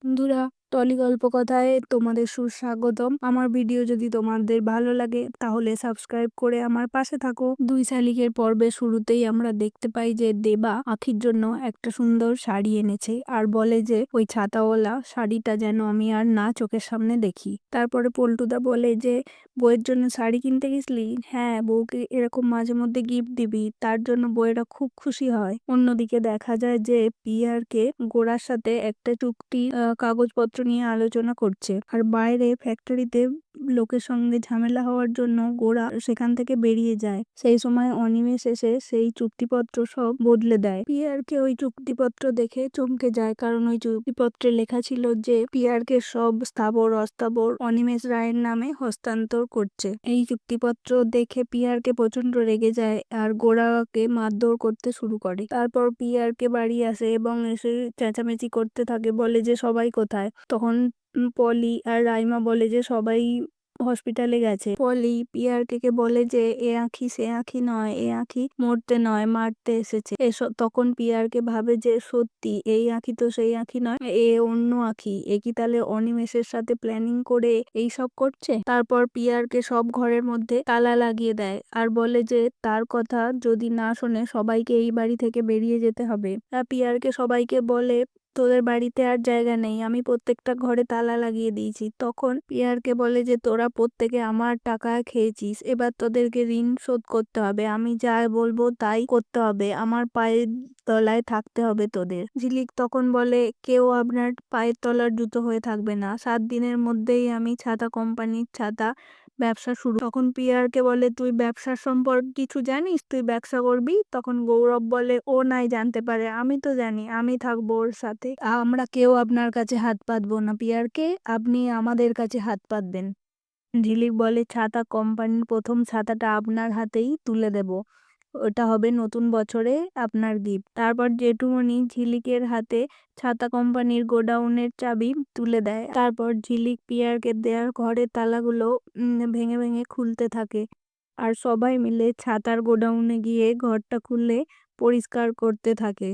বন্ধুরা, টলি গল্প কথায় তোমাদের সুস্বাগতম। আমার ভিডিও যদি তোমাদের ভালো লাগে তাহলে সাবস্ক্রাইব করে আমার পাশে থাকো। 2 শালিকের পর্বের শুরুতেই আমরা দেখতে পাই যে দেবা আখির জন্য একটা সুন্দর শাড়ি এনেছে আর বলে যে ওই ছাতাওয়ালা শাড়িটা যেন আমি আর না চোখের সামনে দেখি। তারপরে পল্টুদা বলে যে বউয়ের জন্য শাড়ি কিনতে গেছিলি? হ্যাঁ, বউকে এরকম মাঝে মধ্যে গিফট দিবি, তার জন্য বউয়েরা খুব খুশি হয়। অন্যদিকে দেখা যায় যে পিয়ারকে গোড়ার সাথে একটা চুক্তি কাগজপত্র নিয়ে আলোচনা করছে, আর বাইরে ফ্যাক্টরিতে লোকের সঙ্গে ঝামেলা হওয়ার জন্য গোরা সেখান থেকে বেরিয়ে যায়। সেই সময় অনিমেষ এসে সেই চুক্তিপত্র সব বদলে দেয়। পিয়ারকে ওই চুক্তিপত্র দেখে চমকে যায়, কারণ ওই চুক্তিপত্রে লেখা ছিল যে পিয়ারকে সব স্থাবর অস্থাবর অনিমেষ রায়ের নামে হস্তান্তর করছে। এই চুক্তিপত্র দেখে পিয়ারকে প্রচন্ড রেগে যায় আর গোরাকে মারধর করতে শুরু করে। তারপর পিয়ারকে বাড়ি আসে এবং এসে চেঁচামেচি করতে থাকে, বলে যে সবাই কোথায়। তখন পলি আর রাইমা বলে যে সবাই হসপিটালে গেছে। পলি পিয়ারকে বলে যে এ আঁখি সে আঁখি নয়, এ আঁখি মরতে নয় মারতে এসেছে। তখন পিয়ারকে ভাবে যে সত্যি এই আঁখি তো সেই আঁখি নয়, এ অন্য আঁখি। এ কি তাহলে অনিমেষের সাথে প্ল্যানিং করে এই সব করছে? তারপর পিয়ারকে সব ঘরের মধ্যে তালা লাগিয়ে দেয় আর বলে যে তার কথা যদি না শোনে সবাইকে এই বাড়ি থেকে বেরিয়ে যেতে হবে। পিয়ারকে সবাইকে বলে তোদের বাড়িতে আর জায়গা নেই, আমি প্রত্যেকটা ঘরে তালা লাগিয়ে দিয়েছি। তখন পিয়ারকে বলে যে তোরা প্রত্যেকে আমার টাকা খেয়েছিস, এবার তোদেরকে ঋণ শোধ করতে হবে, আমি যা বলবো তাই করতে হবে, আমার পায়ের তলায় থাকতে হবে তোদের। ঝিলিক তখন বলে কেউ আপনার পায়ের তলার জুতো হয়ে থাকবে না, 7 দিনের মধ্যেই আমি ছাতা কোম্পানির ছাতা ব্যবসা শুরু। তখন পিয়ারকে বলে তুই ব্যবসার সম্পর্কে কিছু জানিস, তুই ব্যবসা করবি? তখন গৌরব বলে ও নাই জানতে পারে, আমি তো জানি, আমি থাকবো ওর সাথে, আমরা কেউ আপনার কাছে হাত পাতবো না পিয়ারকে, আপনি আমাদের কাছে হাত পাতবেন। ঝিলিক বলে ছাতা কোম্পানির প্রথম ছাতাটা আপনার হাতেই তুলে দেব, ওটা হবে নতুন বছরে আপনার গিফট। তারপর জেঠুমনি ঝিলিকের হাতে ছাতা কোম্পানির গোডাউনের চাবি তুলে দেয়। তারপর ঝিলিক পিয়ারকে দেয়ার ঘরের তালাগুলো ভেঙে ভেঙে খুলতে থাকে আর সবাই মিলে ছাতার গোডাউনে গিয়ে ঘরটা খুলে পরিষ্কার করতে থাকে।